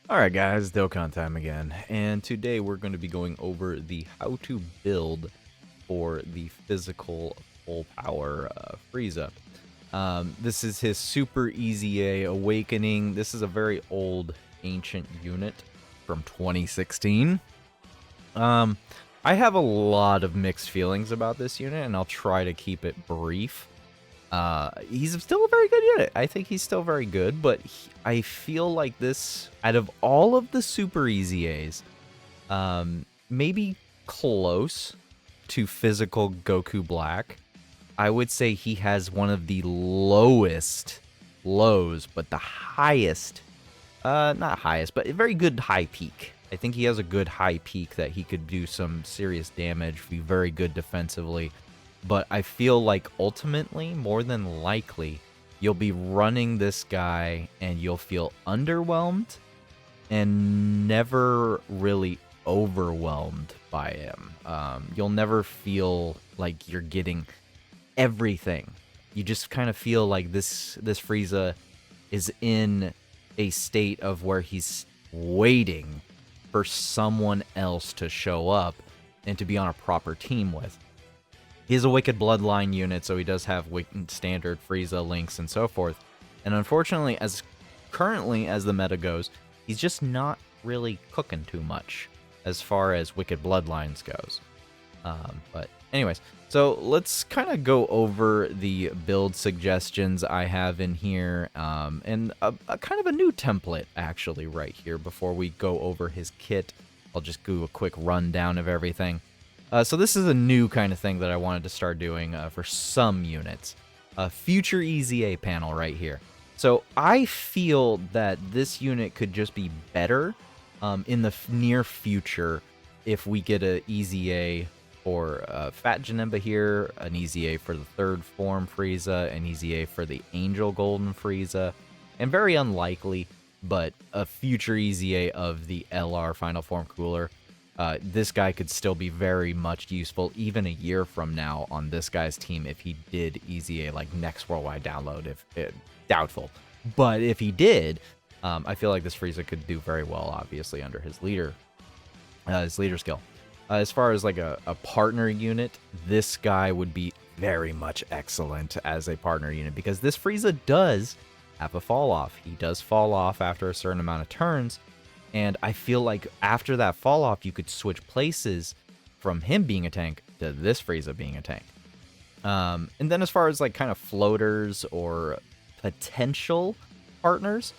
Alright guys, Dokkan time again, and today we're going to be going over the how to build for the physical full power Frieza. This is his Super EZA Awakening. This is a very old, ancient unit from 2016. I have a lot of mixed feelings about this unit, and I'll try to keep it brief. He's still a very good unit. I think he's still very good, but I feel like this, out of all of the Super EZAs, maybe close to physical Goku Black, I would say he has one of the lowest lows, but the highest, not highest, but a very good high peak. I think he has a good high peak that he could do some serious damage, be very good defensively. But I feel like ultimately, more than likely, you'll be running this guy and you'll feel underwhelmed and never really overwhelmed by him. You'll never feel like you're getting everything. You just kind of feel like this Frieza is in a state of where he's waiting for someone else to show up and to be on a proper team with. He is a Wicked Bloodline unit, so he does have standard Frieza links and so forth. And unfortunately, as currently as the meta goes, he's just not really cooking too much as far as Wicked Bloodlines goes. But anyways, so let's kind of go over the build suggestions I have in here, and a kind of a new template actually right here before we go over his kit. I'll just do a quick rundown of everything. So this is a new kind of thing that I wanted to start doing for some units. A future EZA panel right here. So I feel that this unit could just be better in the near future if we get a EZA for Fat Janemba here, an EZA for the third form Frieza, an EZA for the Angel Golden Frieza, and very unlikely, but a future EZA of the LR Final Form Cooler. This guy could still be very much useful even a year from now on this guy's team if he did EZA like next worldwide download. Doubtful, but if he did, I feel like this Frieza could do very well, obviously under his leader skill. As far as like a partner unit, this guy would be very much excellent as a partner unit because this Frieza does have a fall off. He does fall off after a certain amount of turns. And I feel like after that fall off, you could switch places from him being a tank to this Frieza being a tank. And then as far as like kind of floaters or potential partners,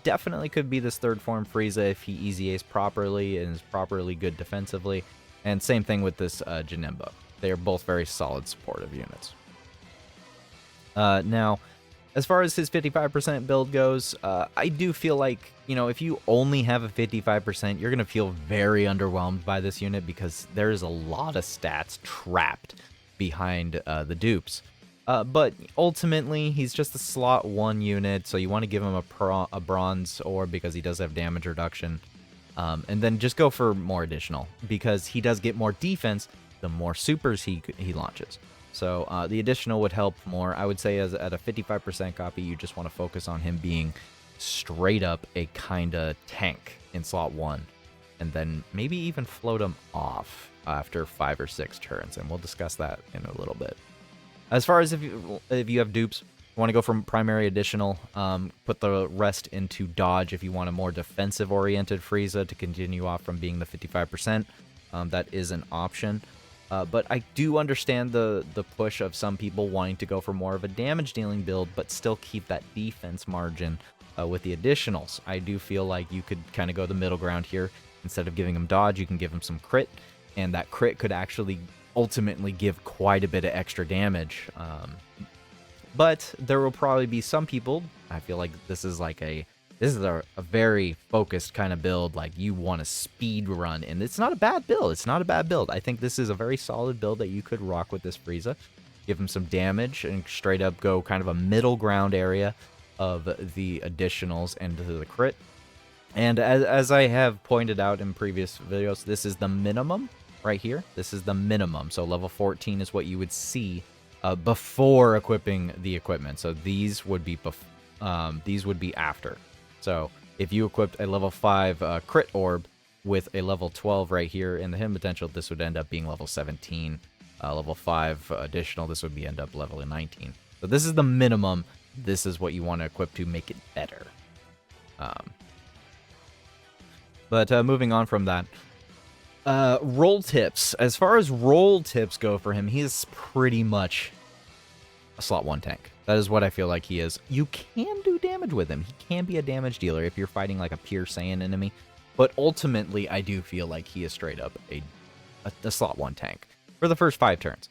definitely could be this third form Frieza if he EZAs properly and is properly good defensively. And same thing with this Janemba. They are both very solid supportive units. Now, as far as his 55% build goes, I do feel like, you know, if you only have a 55%, you're going to feel very underwhelmed by this unit because there's a lot of stats trapped behind the dupes. But ultimately, he's just a slot 1 unit, so you want to give him a bronze orb because he does have damage reduction. And then just go for more additional because he does get more defense the more supers he launches. So the additional would help more. I would say as at a 55% copy, you just want to focus on him being straight up a kind of tank in slot 1. And then maybe even float him off after 5 or 6 turns. And we'll discuss that in a little bit. As far as if you have dupes, you want to go from primary additional, put the rest into dodge if you want a more defensive-oriented Frieza to continue off from being the 55%. That is an option. But I do understand the push of some people wanting to go for more of a damage-dealing build, but still keep that defense margin with the additionals. I do feel like you could kind of go the middle ground here. Instead of giving him dodge, you can give him some crit, and that crit could actually ultimately give quite a bit of extra damage. But there will probably be some people, I feel like this is a very focused kind of build, like you want to speed run, and it's not a bad build. It's not a bad build. I think this is a very solid build that you could rock with this Frieza. Give him some damage and straight up go kind of a middle ground area of the additionals and the crit. And as I have pointed out in previous videos, this is the minimum right here. This is the minimum. So level 14 is what you would see before equipping the equipment. So these would be after. So If you equipped a level 5 crit orb with a level 12 right here in the hidden potential, this would end up being level 17. Level 5 additional, this would be end up level 19. So this is the minimum. This is what you want to equip to make it better. But moving on from that, roll tips. As far as roll tips go for him, he is pretty much a slot 1 tank. That is what I feel like he is. You can do damage with him. He can be a damage dealer if you're fighting like a pure Saiyan enemy. But ultimately, I do feel like he is straight up a slot 1 tank for the first 5 turns.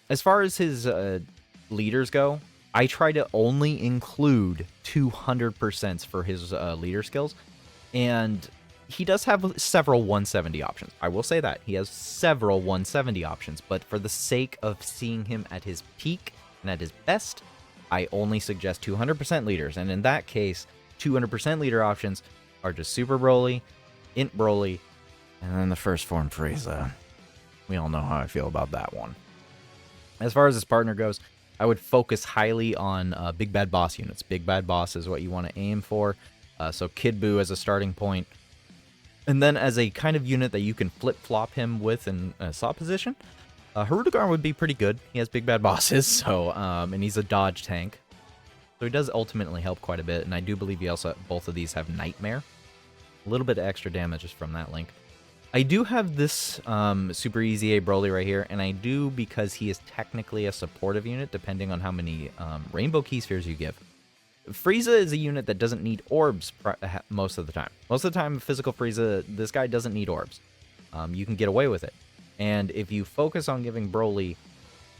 As far as his leaders go, I try to only include 200% for his leader skills. And he does have several 170 options. I will say that. He has several 170 options. But for the sake of seeing him at his peak and at his best, I only suggest 200% leaders. And in that case, 200% leader options are just Super Broly, Int Broly, and then the first form FRIEZA. We all know how I feel about that one. As far as his partner goes, I would focus highly on Big Bad Boss units. Big Bad Boss is what you want to aim for. So Kid Buu as a starting point. And then as a kind of unit that you can flip-flop him with in a slot position, Hirudegarn would be pretty good. He has Big Bad Bosses, so and he's a dodge tank. So he does ultimately help quite a bit, and I do believe he also, both of these have Nightmare. A little bit of extra damage just from that link. I do have this Super EZA Broly right here, and I do because he is technically a supportive unit, depending on how many Rainbow Key Spheres you give. FRIEZA is a unit that doesn't need orbs most of the time. Most of the time, physical FRIEZA, this guy doesn't need orbs. You can get away with it. And if you focus on giving Broly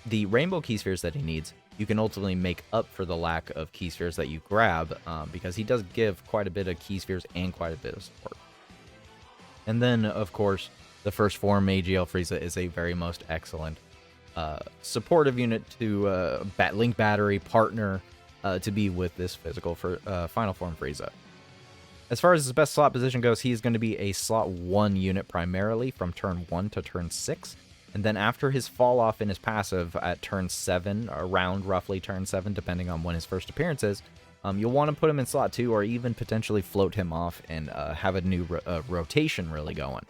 the Rainbow Key Spheres that he needs, you can ultimately make up for the lack of Key Spheres that you grab, because he does give quite a bit of Key Spheres and quite a bit of support. And then, of course, the first form AGL FRIEZA is a very most excellent supportive unit to Link Battery partner to be with this physical for final form FRIEZA. As far as his best slot position goes, he is going to be a slot 1 unit primarily from turn 1 to turn 6. And then after his fall off in his passive at turn 7, around roughly turn 7, depending on when his first appearance is, you'll want to put him in slot 2 or even potentially float him off and have a new rotation really going.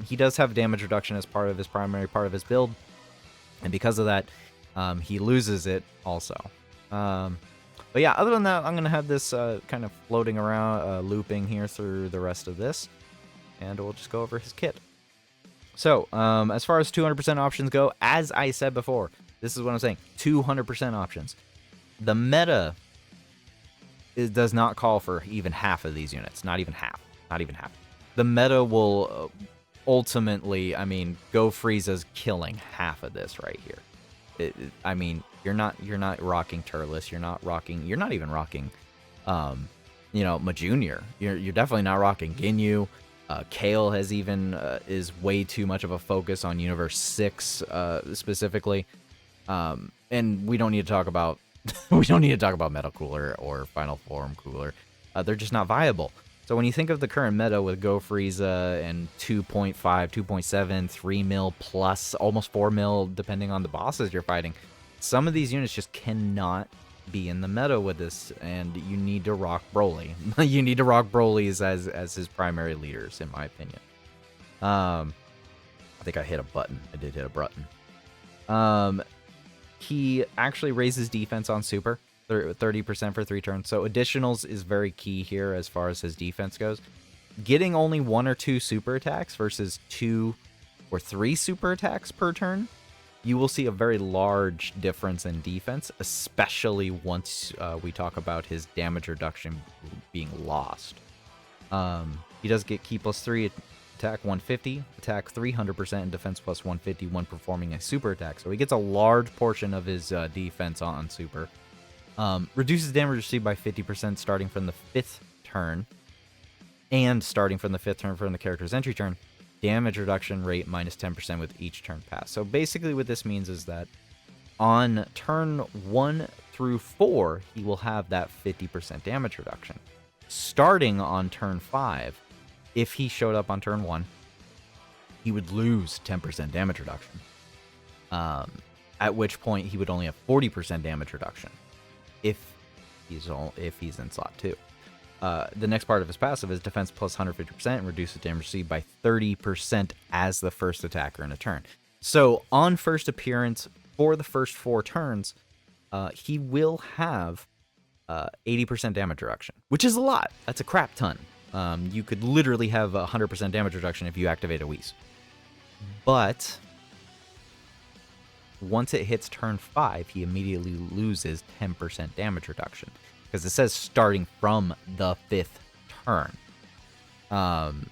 He does have damage reduction as part of his primary part of his build. And because of that, he loses it also. But yeah, other than that, I'm going to have this kind of floating around, looping here through the rest of this. And we'll just go over his kit. So, as far as 200% options go, as I said before, this is what I'm saying, 200% options. The meta does not call for even half of these units. Not even half. Not even half. The meta will ultimately, I mean, Go Frieza's killing half of this right here. I mean, you're not rocking Turles. You're not even rocking, Majunior. You're definitely not rocking Ginyu. Kale has even is way too much of a focus on Universe 6 specifically, and we don't need to talk about Metal Cooler or Final Form Cooler. They're just not viable. So when you think of the current meta with Go Frieza and 2.5, 2.7, 3 mil plus, almost 4 mil depending on the bosses you're fighting, some of these units just cannot be in the meta with this, and you need to rock Broly. You need to rock Broly's as his primary leaders, in my opinion. I think I hit a button. I did hit a button. He actually raises defense on Super, 30% for 3 turns. So additionals is very key here as far as his defense goes. Getting only 1 or 2 super attacks versus 2 or 3 super attacks per turn, you will see a very large difference in defense, especially once we talk about his damage reduction being lost. He does get Ki +3, attack 150, attack 300%, and defense plus 150 when performing a super attack. So he gets a large portion of his defense on super. Reduces damage received by 50% starting from the 5th turn, and starting from the 5th turn from the character's entry turn. Damage reduction rate minus 10% with each turn pass. So basically what this means is that on turn 1 through 4, he will have that 50% damage reduction. Starting on turn 5, if he showed up on turn 1, he would lose 10% damage reduction. At which point he would only have 40% damage reduction if he's in slot 2. the next part of his passive is defense plus 150% and reduces damage received by 30% as the first attacker in a turn. So on first appearance for the first 4 turns, he will have 80% damage reduction, which is a lot. That's a crap ton. You could literally have 100% damage reduction if you activate a Whis. But once it hits turn 5, he immediately loses 10% damage reduction, because it says starting from the 5th turn.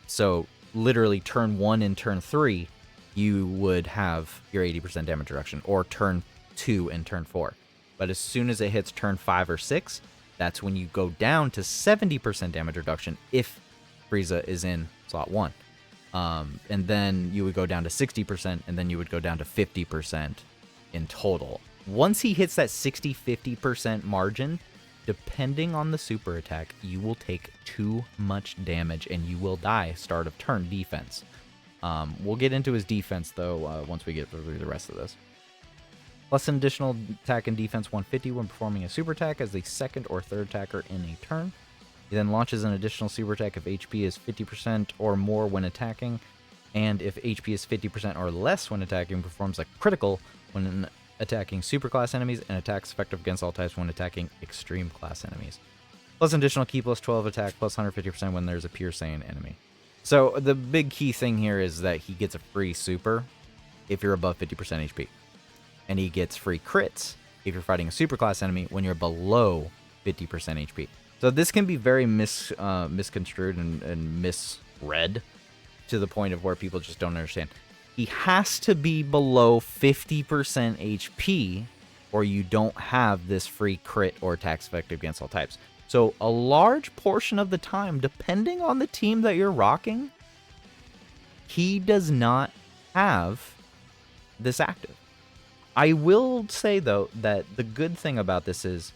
So literally turn 1 and turn 3, you would have your 80% damage reduction, or turn 2 and turn 4. But as soon as it hits turn 5 or 6, that's when you go down to 70% damage reduction if Frieza is in slot 1. And then you would go down to 60%, and then you would go down to 50% in total. Once he hits that 60-50% margin, depending on the super attack, you will take too much damage and you will die start of turn defense. We'll get into his defense, though, once we get through the rest of this. Plus an additional attack and defense 150 when performing a super attack as the second or third attacker in a turn. He then launches an additional super attack if HP is 50% or more when attacking, and if HP is 50% or less when attacking, performs a critical when attacking superclass enemies, and attacks effective against all types when attacking extreme class enemies. Plus an additional key plus 12 attack plus 150% when there's a pure Saiyan enemy. So the big key thing here is that he gets a free super if you're above 50% HP. And he gets free crits if you're fighting a superclass enemy when you're below 50% HP. So this can be very misconstrued and misread to the point of where people just don't understand. He has to be below 50% HP or you don't have this free crit or attacks effective against all types. So a large portion of the time, depending on the team that you're rocking, he does not have this active. I will say, though, that the good thing about this is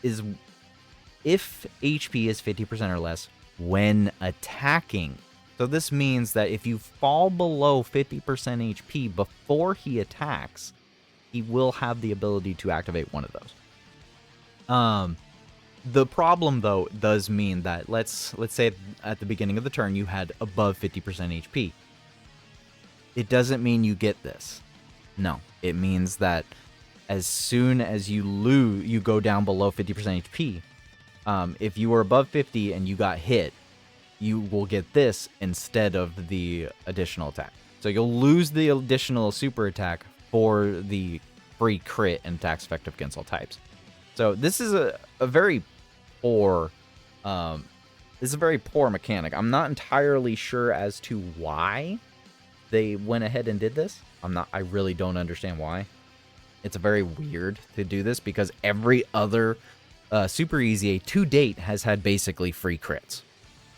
if HP is 50% or less when attacking. So this means that if you fall below 50% HP before he attacks, he will have the ability to activate one of those. The problem, though, does mean that let's say at the beginning of the turn you had above 50% HP. It doesn't mean you get this. No, it means that as soon as you go down below 50% HP, if you were above 50 and you got hit, you will get this instead of the additional attack. So you'll lose the additional super attack for the free crit and attacks effective against all types. So this is a very poor mechanic. I'm not entirely sure as to why they went ahead and did this. I really don't understand why. It's very weird to do this because every other Super EZA to date has had basically free crits.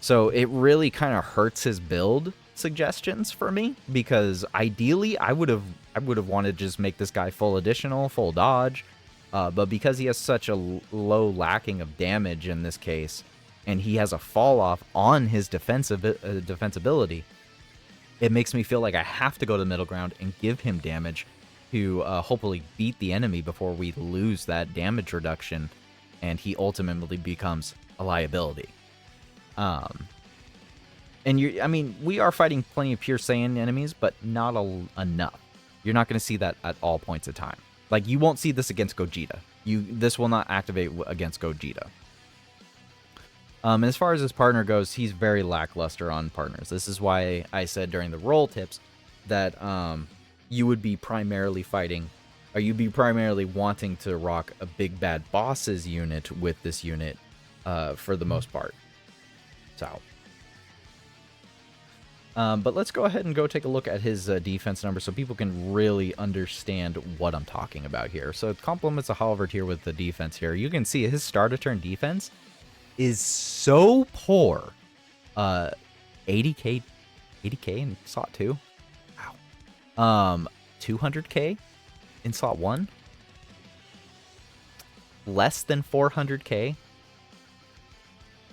So it really kind of hurts his build suggestions for me, because ideally I would have wanted to just make this guy full additional, full dodge, but because he has such a low lacking of damage in this case, and he has a fall off on his defensibility, it makes me feel like I have to go to the middle ground and give him damage to hopefully beat the enemy before we lose that damage reduction, and he ultimately becomes a liability. And we are fighting plenty of pure Saiyan enemies, but not enough. You're not going to see that at all points of time. Like, you won't see this against Gogeta. This will not activate against Gogeta. And as far as his partner goes, he's very lackluster on partners. This is why I said during the role tips that you would be primarily fighting, or you'd be primarily wanting to rock a big bad bosses unit with this unit for the most part. So, but let's go ahead and go take a look at his defense number so people can really understand what I'm talking about here. So it complements a Halvard here with the defense here. You can see his start of turn defense is so poor. 80k in slot 2. Wow. 200k in slot 1. Less than 400k.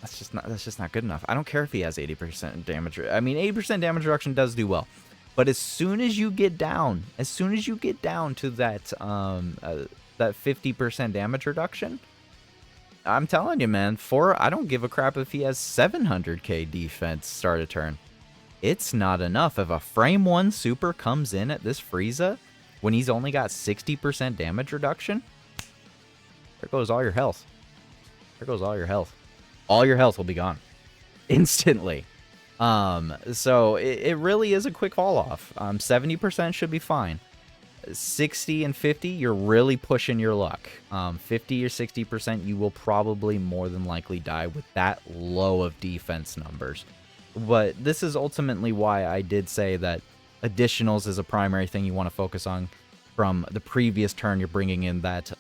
That's just not good enough. I don't care if he has 80% damage. I mean, 80% damage reduction does do well, but as soon as you get down to that that 50% damage reduction, I'm telling you, man, I don't give a crap if he has 700k defense start a turn. It's not enough. If a frame 1 super comes in at this Frieza, when he's only got 60% damage reduction, there goes all your health. There goes all your health. All your health will be gone instantly. So it really is a quick fall off. 70% should be fine. 60 and 50, you're really pushing your luck. 50 or 60%, you will probably more than likely die with that low of defense numbers. But this is ultimately why I did say that additionals is a primary thing you want to focus on. From the previous turn, you're bringing in that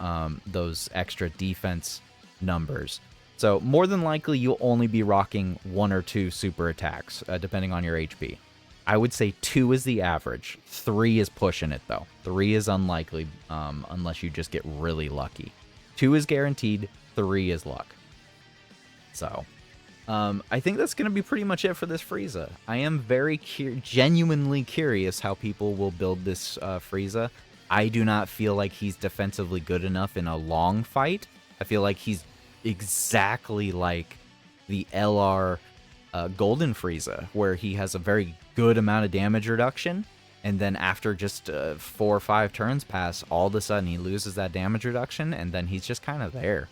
those extra defense numbers. So more than likely, you'll only be rocking 1 or 2 super attacks, depending on your HP. I would say 2 is the average. 3 is pushing it, though. 3 is unlikely, unless you just get really lucky. 2 is guaranteed. 3 is luck. So, I think that's going to be pretty much it for this Frieza. I am very genuinely curious how people will build this Frieza. I do not feel like he's defensively good enough in a long fight. I feel like he's exactly like the LR Golden Frieza, where he has a very good amount of damage reduction, and then after just 4 or 5 turns pass, all of a sudden he loses that damage reduction, and then he's just kind of there.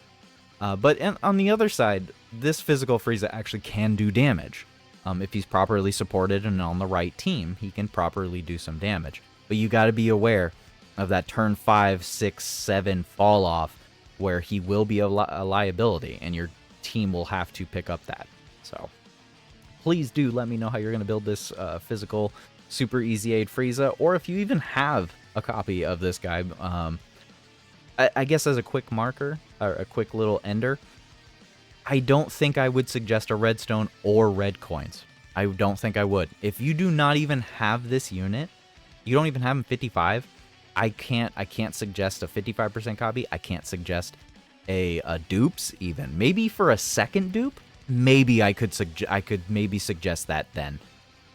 But on the other side, this physical Frieza actually can do damage. If he's properly supported and on the right team, he can properly do some damage. But you got to be aware of that turn 5, 6, 7 fall off, where he will be a liability, and your team will have to pick up that. So please do let me know how you're going to build this physical Super Easy Aid Frieza, or if you even have a copy of this guy. I guess as a quick marker, or a quick little ender, I don't think I would suggest a redstone or red coins. I don't think I would. If you do not even have this unit, you don't even have him 55, I can't suggest a 55% copy. I can't suggest a dupes even. Maybe for a second dupe, maybe I could maybe suggest that then.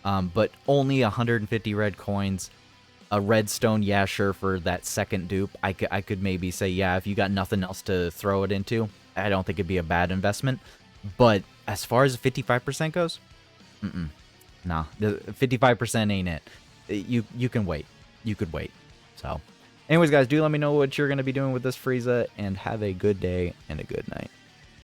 But only 150 red coins, a redstone, yeah, sure, for that second dupe. I could maybe say, yeah, if you got nothing else to throw it into, I don't think it'd be a bad investment. But as far as 55% goes, nah, the 55% ain't it. You can wait. You could wait. So, anyways, guys, do let me know what you're going to be doing with this Frieza, and have a good day and a good night.